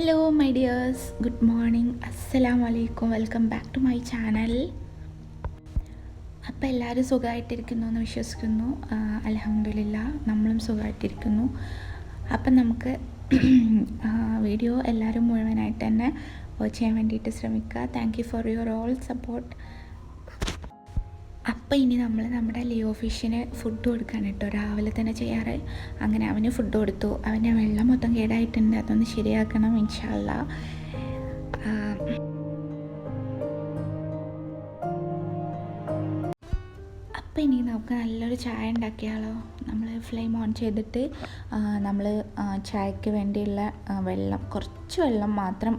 Hello my dears, good morning, അസ്സലാമു അലൈക്കും. Welcome back to my channel. അപ്പോൾ എല്ലാവരും സുഖമായിട്ടിരിക്കുന്നു എന്ന് വിശ്വസിക്കുന്നു. അൽഹംദുലില്ലാ, നമ്മളും സുഖമായിട്ടിരിക്കുന്നു. അപ്പം നമുക്ക് വീഡിയോ എല്ലാവരും മുഴുവനായിട്ട് തന്നെ വാച്ച് ചെയ്യാൻ വേണ്ടിയിട്ട് ശ്രമിക്കുക. Thank you for your all support. അപ്പോൾ ഇനി നമ്മൾ നമ്മുടെ ലിയോ ഫിഷിന് ഫുഡ് കൊടുക്കാൻ കേട്ടോ, രാവിലെ തന്നെ ചെയ്യാറ്. അങ്ങനെ അവന് ഫുഡ് കൊടുത്തു. അവൻ്റെ വെള്ളം മൊത്തം കേടായിട്ടുണ്ട്, അതൊന്ന് ശരിയാക്കണം ഇൻഷാ അല്ലാ. അപ്പോൾ ഇനി നമുക്ക് നല്ലൊരു ചായ ഉണ്ടാക്കിയാലോ. നമ്മൾ ഫ്ലെയിം ഓൺ ചെയ്തിട്ട് നമ്മൾ ചായക്ക് വേണ്ടിയുള്ള കുറച്ച് വെള്ളം മാത്രം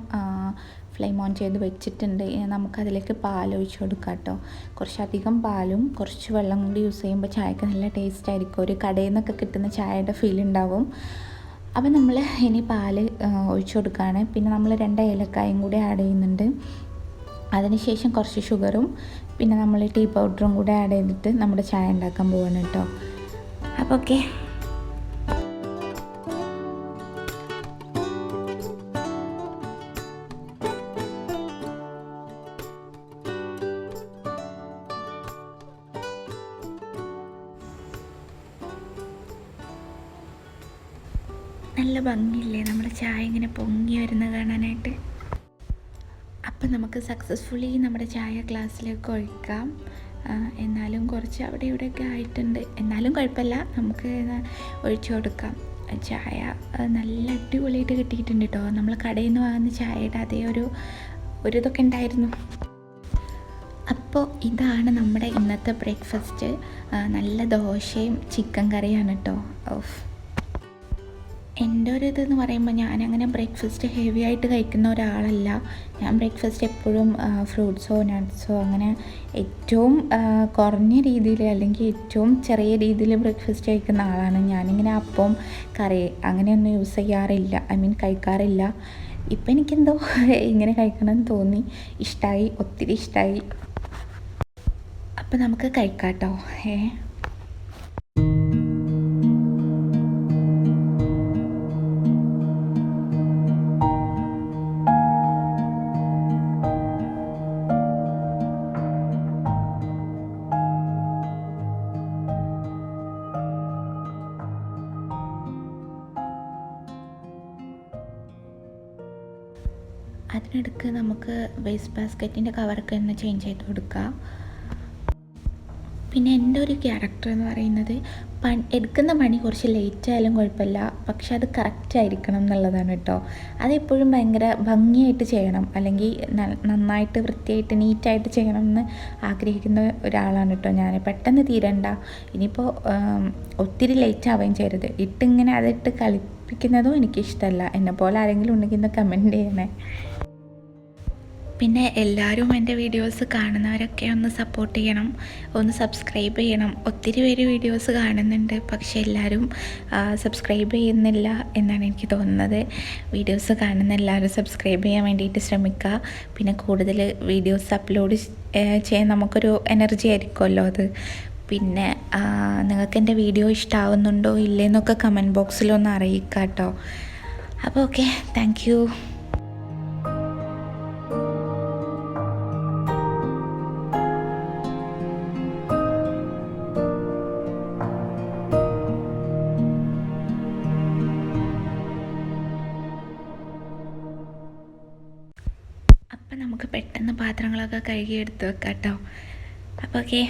ഫ്ലെയിം ഓൺ ചെയ്ത് വെച്ചിട്ടുണ്ട്. ഇനി നമുക്കതിലേക്ക് പാലൊഴിച്ച് കൊടുക്കാം കേട്ടോ. കുറച്ചധികം പാലും കുറച്ച് വെള്ളം കൂടി യൂസ് ചെയ്യുമ്പോൾ ചായക്ക് നല്ല ടേസ്റ്റ് ആയിരിക്കും. ഒരു കടയിൽ നിന്നൊക്കെ കിട്ടുന്ന ചായയുടെ ഫീൽ ഉണ്ടാവും. അപ്പോൾ നമ്മൾ ഇനി പാല് ഒഴിച്ച് കൊടുക്കുകയാണ്. പിന്നെ നമ്മൾ 2 ഏലക്കായും കൂടി ആഡ് ചെയ്യുന്നുണ്ട്. അതിനുശേഷം കുറച്ച് ഷുഗറും പിന്നെ നമ്മൾ ടീ പൗഡറും കൂടെ ആഡ് ചെയ്തിട്ട് നമ്മുടെ ചായ ഉണ്ടാക്കാൻ പോവാണ് കേട്ടോ. അപ്പോൾ ഓക്കെ, നല്ല ഭംഗിയില്ലേ നമ്മുടെ ചായ ഇങ്ങനെ പൊങ്ങി വരുന്നത് കാണാനായിട്ട്. അപ്പം നമുക്ക് സക്സസ്ഫുള്ളി നമ്മുടെ ചായ ഗ്ലാസ്സിലേക്ക് ഒഴിക്കാം. എന്നാലും കുറച്ച് അവിടെ ഇവിടെയൊക്കെ ആയിട്ടുണ്ട്, എന്നാലും കുഴപ്പമില്ല, നമുക്ക് ഒഴിച്ചു കൊടുക്കാം. ചായ നല്ല അടിപൊളിയായിട്ട് കിട്ടിയിട്ടുണ്ട് കേട്ടോ. നമ്മൾ കടയിൽ നിന്ന് വാങ്ങുന്ന ചായയുടെ അതേ ഒരു ഇതൊക്കെ ഉണ്ടായിരുന്നു. അപ്പോൾ ഇതാണ് നമ്മുടെ ഇന്നത്തെ ബ്രേക്ക്ഫാസ്റ്റ്. നല്ല ദോശയും ചിക്കൻ കറിയാണ് കേട്ടോ. എൻ്റെ ഒരു ഇതെന്ന് പറയുമ്പോൾ ഞാനങ്ങനെ ബ്രേക്ക്ഫാസ്റ്റ് ഹെവി ആയിട്ട് കഴിക്കുന്ന ഒരാളല്ല. ഞാൻ ബ്രേക്ക്ഫാസ്റ്റ് എപ്പോഴും ഫ്രൂട്ട്സോ നട്ട്സോ അങ്ങനെ ഏറ്റവും കുറഞ്ഞ രീതിയിൽ അല്ലെങ്കിൽ ഏറ്റവും ചെറിയ രീതിയിൽ ബ്രേക്ക്ഫാസ്റ്റ് കഴിക്കുന്ന ആളാണ്. ഞാനിങ്ങനെ അപ്പം കറി അങ്ങനെയൊന്നും യൂസ് ചെയ്യാറില്ല, കഴിക്കാറില്ല. ഇപ്പം എനിക്കെന്തോ ഇങ്ങനെ കഴിക്കണമെന്ന് തോന്നി, ഇഷ്ടമായി, ഒത്തിരി ഇഷ്ടമായി. അപ്പോൾ നമുക്ക് കഴിക്കാം കേട്ടോ. അതിനിടയ്ക്ക് നമുക്ക് വേസ്റ്റ് ബാസ്ക്കറ്റിൻ്റെ കവറൊക്കെ ഒന്ന് ചേഞ്ച് ചെയ്ത് കൊടുക്കുക. പിന്നെ എൻ്റെ ഒരു ക്യാരക്ടർ എന്ന് പറയുന്നത് എടുക്കുന്ന പണി കുറച്ച് ലേറ്റ് ആയാലും കുഴപ്പമില്ല, പക്ഷെ അത് കറക്റ്റ് ആയിരിക്കണം എന്നുള്ളതാണ് കേട്ടോ. അതെപ്പോഴും ഭയങ്കര ഭംഗിയായിട്ട് ചെയ്യണം, അല്ലെങ്കിൽ നന്നായിട്ട് വൃത്തിയായിട്ട് നീറ്റായിട്ട് ചെയ്യണം എന്ന് ആഗ്രഹിക്കുന്ന ഒരാളാണ് കേട്ടോ ഞാൻ. പെട്ടെന്ന് തീരണ്ട, ഇനിയിപ്പോൾ ഒത്തിരി ലേറ്റ് ആവുകയും ചെയ്യരുത്. ഇട്ടിങ്ങനെ അതിട്ട് കളിപ്പിക്കുന്നതും എനിക്കിഷ്ടമല്ല. എന്നെപ്പോലെ ആരെങ്കിലും ഉണ്ടെങ്കിൽ ഒന്ന് കമൻറ്റ് ചെയ്യണേ. പിന്നെ എല്ലാവരും എൻ്റെ വീഡിയോസ് കാണുന്നവരൊക്കെ ഒന്ന് സപ്പോർട്ട് ചെയ്യണം, ഒന്ന് സബ്സ്ക്രൈബ് ചെയ്യണം. ഒത്തിരി പേര് വീഡിയോസ് കാണുന്നുണ്ട്, പക്ഷേ എല്ലാവരും സബ്സ്ക്രൈബ് ചെയ്യുന്നില്ല എന്നാണ് എനിക്ക് തോന്നുന്നത്. വീഡിയോസ് കാണുന്ന എല്ലാവരും സബ്സ്ക്രൈബ് ചെയ്യാൻ വേണ്ടിയിട്ട് ശ്രമിക്കുക. പിന്നെ കൂടുതൽ വീഡിയോസ് അപ്ലോഡ് ചെയ്യാൻ നമുക്കൊരു എനർജി ആയിരിക്കുമല്ലോ അത്. പിന്നെ നിങ്ങൾക്ക് എൻ്റെ വീഡിയോ ഇഷ്ടമാവുന്നുണ്ടോ ഇല്ലേന്നൊക്കെ കമൻറ്റ് ബോക്സിലൊന്ന് അറിയിക്കുക കേട്ടോ. അപ്പോൾ ഓക്കെ, താങ്ക് യു. അപ്പം നമുക്ക് പെട്ടെന്ന് പാത്രങ്ങളൊക്കെ കഴുകി എടുത്ത് വെക്കാം കേട്ടോ. അപ്പോൾ ഓക്കെ,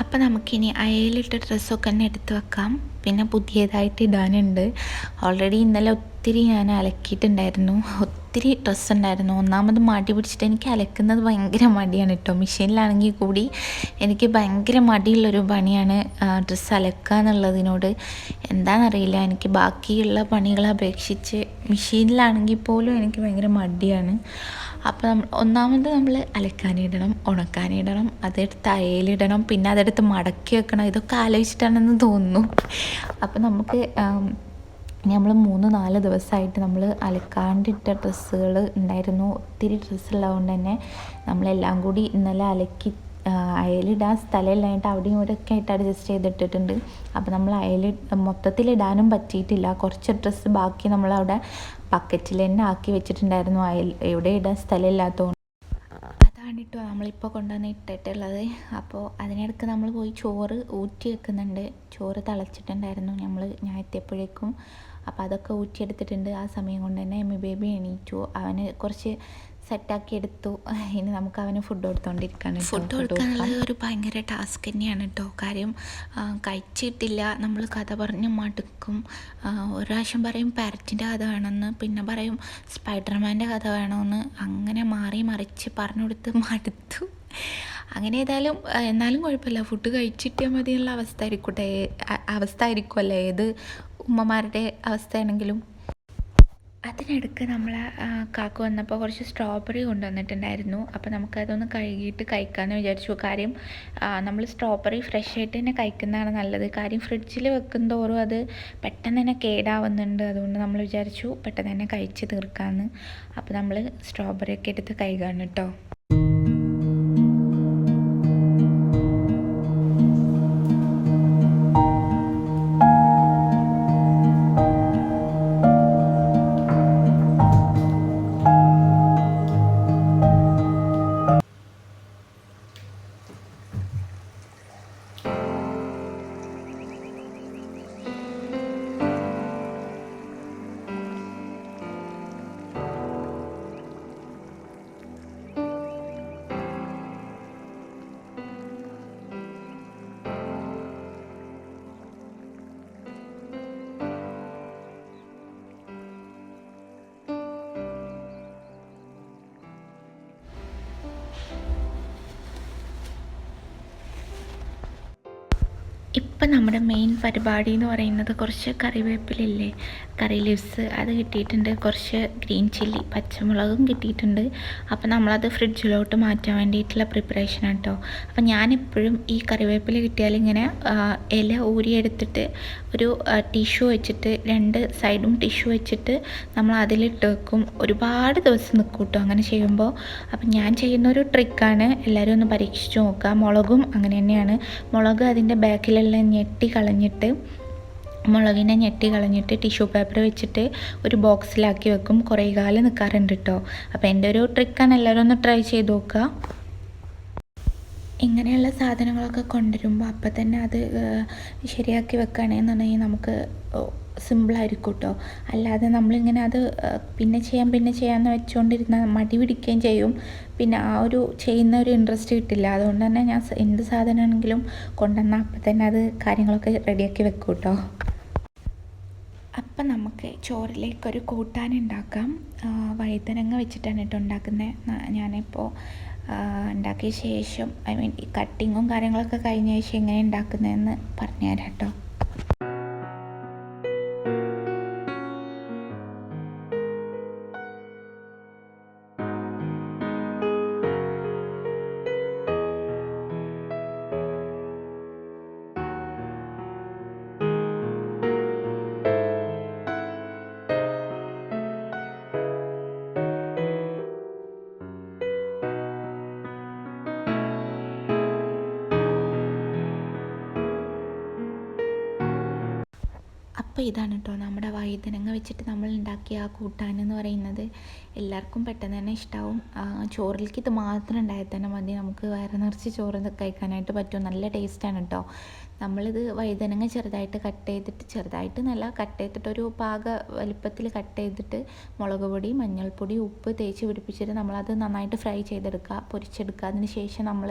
അപ്പോൾ നമുക്കിനി അയലിട്ട ഡ്രസ്സൊക്കെ തന്നെ എടുത്ത് വെക്കാം. പിന്നെ പുതിയതായിട്ട് ഇടാനുണ്ട്. ഓൾറെഡി ഇന്നലെ ഒത്തിരി ഞാൻ അലക്കിയിട്ടുണ്ടായിരുന്നു. ഒത്തിരി ഡ്രസ്സ് ഉണ്ടായിരുന്നു. ഒന്നാമത് മടി പിടിച്ചിട്ട് എനിക്ക് അലക്കുന്നത് ഭയങ്കര മടിയാണ് കേട്ടോ. മെഷീനിലാണെങ്കിൽ കൂടി എനിക്ക് ഭയങ്കര മടിയുള്ളൊരു പണിയാണ് ഡ്രസ്സ് അലക്കുക എന്നുള്ളതിനോട്. എന്താണെന്നറിയില്ല, എനിക്ക് ബാക്കിയുള്ള പണികളെ അപേക്ഷിച്ച് മെഷീനിലാണെങ്കിൽ പോലും എനിക്ക് ഭയങ്കര മടിയാണ്. അപ്പോൾ ഒന്നാമത് നമ്മൾ അലക്കാനിടണം, ഉണക്കാനിടണം, അതെടുത്ത് അയലിടണം, പിന്നെ അതെടുത്ത് മടക്കി വെക്കണം. ഇതൊക്കെ ആലോചിച്ചിട്ടാണെന്ന് തോന്നുന്നു. അപ്പോൾ നമുക്ക് നമ്മൾ 3-4 ദിവസമായിട്ട് നമ്മൾ അലക്കാണ്ടിട്ട ഡ്രസ്സുകൾ ഉണ്ടായിരുന്നു. ഒത്തിരി ഡ്രസ്സുള്ളതുകൊണ്ട് തന്നെ നമ്മളെല്ലാം കൂടി ഇന്നലെ അലക്കി അയലിടാൻ സ്ഥലമില്ലായിട്ട് അവിടെയും ഇവിടെയൊക്കെ ആയിട്ട് അഡ്ജസ്റ്റ് ചെയ്തിട്ടിട്ടുണ്ട്. അപ്പോൾ നമ്മൾ മൊത്തത്തിലിടാനും പറ്റിയിട്ടില്ല. കുറച്ച് ഡ്രസ്സ് ബാക്കി നമ്മളവിടെ ബക്കറ്റിൽ തന്നെ ആക്കി വെച്ചിട്ടുണ്ടായിരുന്നു. എവിടെ ഇടാൻ സ്ഥലമില്ലാത്തതുകൊണ്ട്. അതാണ് കേട്ടോ നമ്മളിപ്പോൾ കൊണ്ടുവന്ന് ഇട്ടിട്ടുള്ളത്. അപ്പോൾ അതിനിടയ്ക്ക് നമ്മൾ പോയി ചോറ് ഊറ്റി വെക്കുന്നുണ്ട്. ചോറ് തിളച്ചിട്ടുണ്ടായിരുന്നു ഞാൻ എത്തിയപ്പോഴേക്കും. അപ്പോൾ അതൊക്കെ ഊറ്റിയെടുത്തിട്ടുണ്ട്. ആ സമയം കൊണ്ട് തന്നെ എമ്മി ബേബി എണീറ്റു. അവന് കുറച്ച് സെറ്റാക്കി എടുത്തു. ഇനി നമുക്ക് അവന് ഫുഡ് കൊടുത്തോണ്ടിരിക്കുകയാണ്. ഫുഡ് കൊടുക്കാനുള്ളത് ഒരു ഭയങ്കര ടാസ്ക് തന്നെയാണ് കേട്ടോ. കാര്യം കഴിച്ചിട്ടില്ല, നമ്മൾ കഥ പറഞ്ഞ് മടുക്കും. ഒരു പ്രാവശ്യം പറയും പാരറ്റിൻ്റെ കഥ വേണമെന്ന്, പിന്നെ പറയും സ്പൈഡർമാൻ്റെ കഥ വേണമെന്ന്. അങ്ങനെ മാറി മറിച്ച് പറഞ്ഞു കൊടുത്ത് മടുത്തു. അങ്ങനെ എന്നാലും കുഴപ്പമില്ല, ഫുഡ് കഴിച്ചിട്ടാൽ മതി എന്നുള്ള അവസ്ഥ ആയിരിക്കുമല്ലേ ഏത് ഉമ്മമാരുടെ അവസ്ഥയാണെങ്കിലും. അതിനിടയ്ക്ക് നമ്മളെ കാക്കു വന്നപ്പോൾ കുറച്ച് സ്ട്രോബെറി കൊണ്ടുവന്നിട്ടുണ്ടായിരുന്നു. അപ്പോൾ നമുക്കതൊന്ന് കഴുകിയിട്ട് കഴിക്കാമെന്ന് വിചാരിച്ചു. കാര്യം നമ്മൾ സ്ട്രോബെറി ഫ്രഷ് ആയിട്ട് തന്നെ കഴിക്കുന്നതാണ് നല്ലത്. കാര്യം ഫ്രിഡ്ജിൽ വെക്കും തോറും അത് പെട്ടെന്ന് തന്നെ കേടാവുന്നുണ്ട്. അതുകൊണ്ട് നമ്മൾ വിചാരിച്ചു പെട്ടെന്ന് തന്നെ കഴിച്ച് തീർക്കാമെന്ന്. അപ്പോൾ നമ്മൾ സ്ട്രോബെറി ഒക്കെ എടുത്ത് കഴുകാണ് കേട്ടോ. ഇപ്പം നമ്മുടെ മെയിൻ പരിപാടി എന്ന് പറയുന്നത് കുറച്ച് കറിവേപ്പിലില്ലേ, കറി ലീവ്സ്, അത് കിട്ടിയിട്ടുണ്ട്. കുറച്ച് ഗ്രീൻ ചില്ലി, പച്ചമുളകും കിട്ടിയിട്ടുണ്ട്. അപ്പോൾ നമ്മളത് ഫ്രിഡ്ജിലോട്ട് മാറ്റാൻ വേണ്ടിയിട്ടുള്ള പ്രിപ്പറേഷനാണ് കേട്ടോ. അപ്പോൾ ഞാനെപ്പോഴും ഈ കറിവേപ്പില കിട്ടിയാൽ ഇങ്ങനെ ഇല ഊരിയെടുത്തിട്ട് ഒരു ടിഷ്യൂ വെച്ചിട്ട് 2 സൈഡും ടിഷ്യൂ വെച്ചിട്ട് നമ്മൾ അതിലിട്ട് വെക്കും. ഒരുപാട് ദിവസം നിൽക്കും കേട്ടോ അങ്ങനെ ചെയ്യുമ്പോൾ. അപ്പം ഞാൻ ചെയ്യുന്നൊരു ട്രിക്കാണ്, എല്ലാവരും ഒന്ന് പരീക്ഷിച്ച് നോക്കുക. മുളകും അങ്ങനെ തന്നെയാണ്. മുളക് അതിൻ്റെ ബാക്കിലെല്ലാം മുളകിനെ ഞെട്ടി കളഞ്ഞിട്ട് ടിഷ്യൂ പേപ്പർ വെച്ചിട്ട് ഒരു ബോക്സിലാക്കി വെക്കും. കുറേ കാലം നിൽക്കാറുണ്ട് കേട്ടോ. അപ്പോൾ എൻ്റെ ഒരു ട്രിക്കാണ്, എല്ലാവരും ഒന്ന് ട്രൈ ചെയ്ത് നോക്കുക. ഇങ്ങനെയുള്ള സാധനങ്ങളൊക്കെ കൊണ്ടുവരുമ്പോൾ അപ്പം തന്നെ അത് ശരിയാക്കി വെക്കുകയാണെന്നുണ്ടെങ്കിൽ നമുക്ക് സിമ്പിളായിരിക്കും കേട്ടോ. അല്ലാതെ നമ്മളിങ്ങനെ അത് പിന്നെ ചെയ്യാമെന്ന് വെച്ചുകൊണ്ടിരുന്നാൽ മടി പിടിക്കുകയും ചെയ്യും. പിന്നെ ആ ഒരു ചെയ്യുന്ന ഒരു ഇൻട്രസ്റ്റ് കിട്ടില്ല. അതുകൊണ്ട് തന്നെ ഞാൻ എന്ത് സാധനമാണെങ്കിലും കൊണ്ടുവന്നാൽ അപ്പം തന്നെ അത് കാര്യങ്ങളൊക്കെ റെഡിയാക്കി വെക്കും കേട്ടോ. അപ്പം നമുക്ക് ചോറിലേക്കൊരു കൂട്ടാൻ ഉണ്ടാക്കാം. വഴുതനങ്ങ വെച്ചിട്ടാണ് കേട്ടോ ഉണ്ടാക്കുന്നത്. ഞാനിപ്പോൾ ഉണ്ടാക്കിയ ശേഷം ഈ കട്ടിങ്ങും കാര്യങ്ങളൊക്കെ കഴിഞ്ഞ ശേഷം എങ്ങനെ ഉണ്ടാക്കുന്നതെന്ന് പറഞ്ഞുതരാം കേട്ടോ. അപ്പോൾ ഇതാണ് കേട്ടോ നമ്മുടെ വഴുതനങ്ങ വെച്ചിട്ട് നമ്മൾ ഉണ്ടാക്കിയ ആ കൂട്ടാൻ എന്ന് പറയുന്നത്. എല്ലാവർക്കും പെട്ടെന്ന് തന്നെ ഇഷ്ടമാവും. ചോറിലേക്ക് ഇത് മാത്രം ഉണ്ടായാൽ തന്നെ മതി, നമുക്ക് വയറ് നിറച്ച് ചോറ് കഴിക്കാനായിട്ട് പറ്റും. നല്ല ടേസ്റ്റാണ് കേട്ടോ. നമ്മളിത് വഴുതനങ്ങ ചെറുതായിട്ട് കട്ട് ചെയ്തിട്ട് ഒരു പാക വലിപ്പത്തിൽ കട്ട് ചെയ്തിട്ട് മുളക് പൊടി, മഞ്ഞൾപ്പൊടി, ഉപ്പ് തേച്ച് പിടിപ്പിച്ചിട്ട് നമ്മളത് നന്നായിട്ട് ഫ്രൈ ചെയ്തെടുക്കുക, പൊരിച്ചെടുക്കുക. അതിന് ശേഷം നമ്മൾ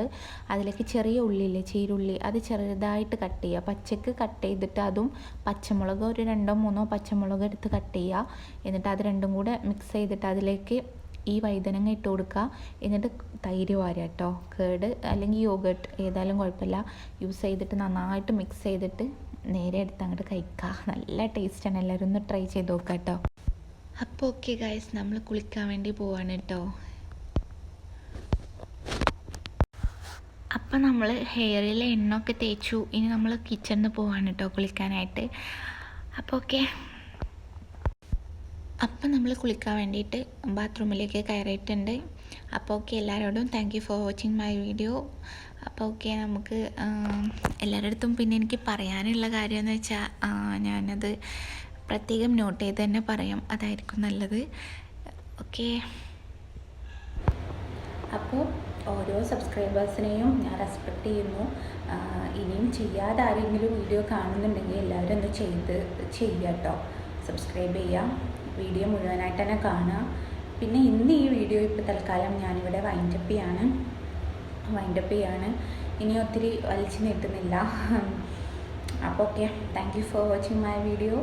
അതിലേക്ക് ചെറിയ ഉള്ളിയില്ലേ, ചീരുള്ളി, അത് ചെറുതായിട്ട് കട്ട് ചെയ്യുക. പച്ചക്ക് കട്ട് ചെയ്തിട്ട് അതും പച്ചമുളക് ഒരു 2-3 പച്ചമുളക് പച്ചമുളക് എടുത്ത് കട്ട് ചെയ്യുക. എന്നിട്ട് അത് രണ്ടും കൂടെ മിക്സ് ചെയ്തിട്ട് അതിലേക്ക് ഈ വഴുതനങ്ങ ഇട്ട് കൊടുക്കുക. എന്നിട്ട് തൈര് വാരുക കേട്ടോ. കേട് അല്ലെങ്കിൽ യോഗട്ട് ഏതായാലും കുഴപ്പമില്ല, യൂസ് ചെയ്തിട്ട് നന്നായിട്ട് മിക്സ് ചെയ്തിട്ട് നേരെ എടുത്ത് അങ്ങോട്ട് കഴിക്കുക. നല്ല ടേസ്റ്റാണ്. എല്ലാവരും ഒന്ന് ട്രൈ ചെയ്ത് നോക്കുക കേട്ടോ. അപ്പോൾ ഓക്കെ ഗൈസ്, നമ്മൾ കുളിക്കാൻ വേണ്ടി പോവാണ് കേട്ടോ. അപ്പം നമ്മൾ ഹെയറിൽ എണ്ണയൊക്കെ തേച്ചു. ഇനി നമ്മൾ കിച്ചണിൽ പോവാണ് കേട്ടോ കുളിക്കാനായിട്ട്. അപ്പോൾ ഓക്കെ, അപ്പം നമ്മൾ കുളിക്കാൻ വേണ്ടിയിട്ട് ബാത്റൂമിലേക്ക് കയറിയിട്ടുണ്ട്. അപ്പോൾ ഓക്കെ, എല്ലാവരോടും thank you for watching my video. അപ്പോൾ ഓക്കെ, നമുക്ക് എല്ലാവരുടെ അടുത്തും പിന്നെ എനിക്ക് പറയാനുള്ള കാര്യം എന്ന് വെച്ചാൽ ഞാനത് പ്രത്യേകം നോട്ട് ചെയ്ത് തന്നെ പറയാം, അതായിരിക്കും നല്ലത്. ഓക്കെ, അപ്പോൾ ഓരോ സബ്സ്ക്രൈബേഴ്സിനെയും ഞാൻ റെസ്പെക്റ്റ് ചെയ്യുന്നു. ഇനിയും ചെയ്യാതെ ആരെങ്കിലും വീഡിയോ കാണുന്നുണ്ടെങ്കിൽ എല്ലാവരും ഒന്ന് ചെയ്യുക കേട്ടോ. സബ്സ്ക്രൈബ് ചെയ്യാം, വീഡിയോ മുഴുവനായിട്ട് തന്നെ കാണുക. പിന്നെ ഇന്ന് ഈ വീഡിയോ ഇപ്പോൾ തൽക്കാലം ഞാനിവിടെ വൈൻഡപ്പ് ചെയ്യാണ്. ഇനി ഒത്തിരി വലിച്ചു നീട്ടുന്നില്ല. അപ്പോൾ okay, thank you for watching my video.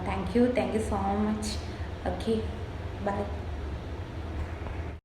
Thank you so much. Okay, by.